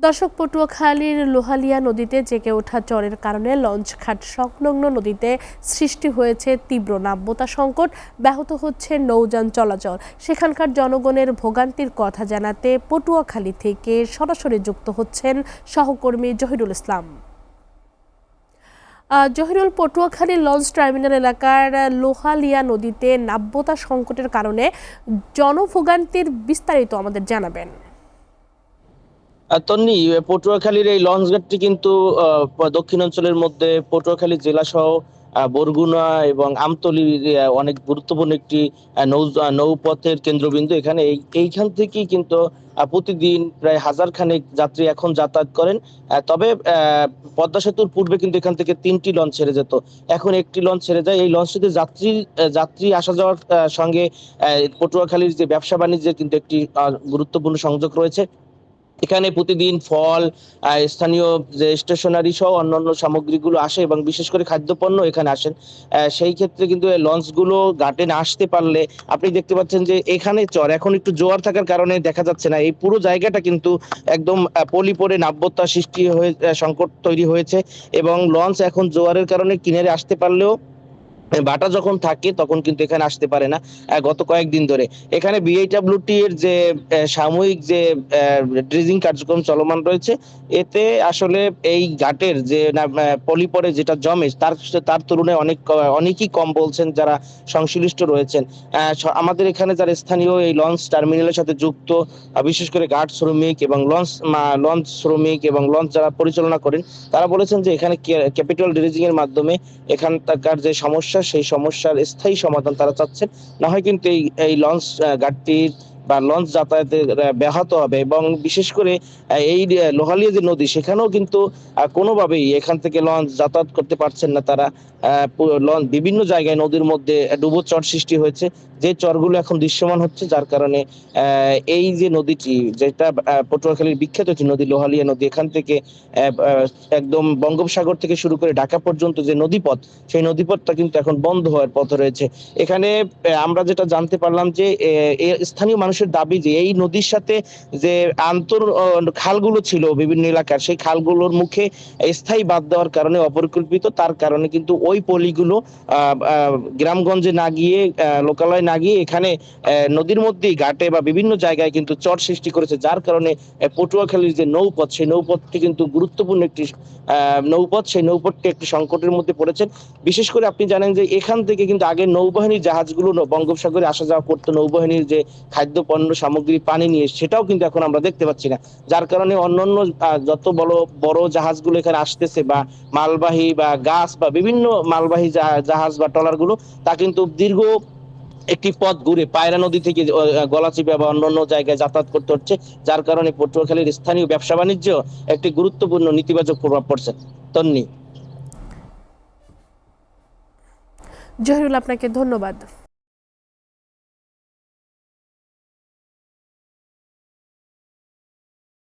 দর্শক, পটুয়াখালীর লোহালিয়া নদীতে জেগে ওঠা চরের কারণে লঞ্চঘাট সংলগ্ন নদীতে সৃষ্টি হয়েছে তীব্র নাব্যতা সংকট, ব্যাহত হচ্ছে নৌযান চলাচল। সেখানকার জনগণের ভোগান্তির কথা জানাতে পটুয়াখালী থেকে সরাসরি যুক্ত হচ্ছেন সহকর্মী জহিরুল ইসলাম। জহিরুল, পটুয়াখালী লঞ্চ টার্মিনাল এলাকার লোহালিয়া নদীতে নাব্যতা সংকটের কারণে জনভোগান্তির বিস্তারিত আমাদের জানাবেন। তন্নি, পটুয়াখালীর এই লঞ্চ ঘাটটি কিন্তু দক্ষিণাঞ্চলের মধ্যে পটুয়াখালী জেলা সহ বরগুনা এবং আমতলী অনেক গুরুত্বপূর্ণ একটি নৌপথের কেন্দ্রবিন্দু। এখানে এইখান থেকেই কিন্তু প্রতিদিন প্রায় হাজার খানেক যাত্রী এখন যাতায়াত করেন। তবে পদ্মা সেতুর পূর্বে কিন্তু এখান থেকে 3টি লঞ্চ ছেড়ে যেত, এখন একটি লঞ্চ ছেড়ে যায়। এই লঞ্চটিতে যাত্রী আসা যাওয়ার সঙ্গে পটুয়াখালীর যে ব্যবসা বাণিজ্যের কিন্তু একটি গুরুত্বপূর্ণ সংযোগ রয়েছে। এখানে প্রতিদিন ফল, স্থানীয় যে স্টেশনারি সহ অন্যান্য সামগ্রীগুলো আসে এবং বিশেষ করে খাদ্যপণ্য এখানে আসেন। সেই ক্ষেত্রে কিন্তু এই লঞ্চগুলো ঘাটে না আসতে পারলে আপনি দেখতে পাচ্ছেন যে এখানে চর এখন একটু জোয়ার থাকার কারণে দেখা যাচ্ছে না। এই পুরো জায়গাটা কিন্তু একদম পলি পড়ে নাব্যতা সৃষ্টি হয়ে সংকট তৈরি হয়েছে এবং লঞ্চ এখন জোয়ারের কারণে কিনারে আসতে পারলেও বাটা যখন থাকে তখন কিন্তু এখানে আসতে পারে না। গত কয়েকদিন ধরে এখানে বিআইডব্লিউটি এর যে সাময়িক যে ড্রেজিং কার্যক্রম চলমান রয়েছে, এতে আসলে এই ঘাটের যে পলি পরে যেটা জমে তার তুলনায় অনেকই কম বলছেন যারা সংশ্লিষ্ট রয়েছেন। আমাদের এখানে যারা স্থানীয় এই লঞ্চ টার্মিনালের সাথে যুক্ত, বিশেষ করে ঘাট শ্রমিক এবং লঞ্চ শ্রমিক এবং লঞ্চ যারা পরিচালনা করেন, তারা বলেছেন যে এখানে ক্যাপিটাল ড্রেজিং এর মাধ্যমে এখানকার যে সমস্যা সেই সমস্যার স্থায়ী সমাধান তারা চাচ্ছেন। না হয় কিন্তু এই লঞ্চ ঘাটটির বা লঞ্চ যাতায়াতে ব্যাহত হবে এবং বিশেষ করে এই লোহালিয়া যে নদী, সেখানেও কিন্তু কোনোভাবেই এখান থেকে লঞ্চ যাতায়াত করতে পারছেন না তারা। বিভিন্ন জায়গায় নদীর মধ্যে ডুবো চর সৃষ্টি হয়েছে, যে চরগুলো এখন দৃশ্যমান হচ্ছে, যার কারণে এই যে নদীটি, যেটা পটুয়াখালীর বিখ্যাত একটি নদী লোহালিয়া নদী, এখান থেকে একদম বঙ্গোপসাগর থেকে শুরু করে ঢাকা পর্যন্ত যে নদীপথ, সেই নদীপথটা কিন্তু এখন বন্ধ হওয়ার পথে রয়েছে। এখানে আমরা যেটা জানতে পারলাম যে স্থানীয় মানুষের দাবি যে এই নদীর সাথে যে খালগুলো ছিল বিভিন্ন এলাকার, সেই খালগুলোর মুখে স্থায়ী বাঁধ দেওয়ার কারণে অপরিকল্পিত, তার কারণে কিন্তু ওই পলিগুলো গ্রামগঞ্জে না গিয়ে লোকালয়ে না গিয়ে এখানে নদীর মধ্যেই ঘাটে বা বিভিন্ন জায়গায় কিন্তু চর সৃষ্টি করেছে, যার কারণে পটুয়াখালীর যে নৌপথ, সেই নৌপথটি কিন্তু গুরুত্বপূর্ণ একটি নৌপথ, সেই নৌপথটি একটি সংকটের মধ্যে পড়েছেন। বিশেষ করে আপনি জানেন যে এখান থেকে কিন্তু আগে নৌবাহিনীর জাহাজগুলো বঙ্গোপসাগরে আসা যাওয়া করতো, নৌবাহিনীর যে খাদ্য পণ্য সামগ্রী পানি নিয়ে, সেটাও কিন্তু এখন আমরা দেখতে পাচ্ছি না। যার কারণে অন্যান্য যত বড় জাহাজগুলো এখানে আসতেছে বা মালবাহী বা গাছ বা বিভিন্ন মালবাহী জাহাজ বা ট্রলারগুলো, তা কিন্তু দীর্ঘ একটি পথ ঘুরে পায়রা নদী থেকে গলাচিপা বা অন্যান্য জায়গায় যাতায়াত করতে হচ্ছে, যার কারণে পটুয়াখালীর স্থানীয় ব্যবসা বাণিজ্য একটি গুরুত্বপূর্ণ নেতিবাচক প্রভাব পড়ছে। তন্নি। জহিরুল, আপনাকে ধন্যবাদ।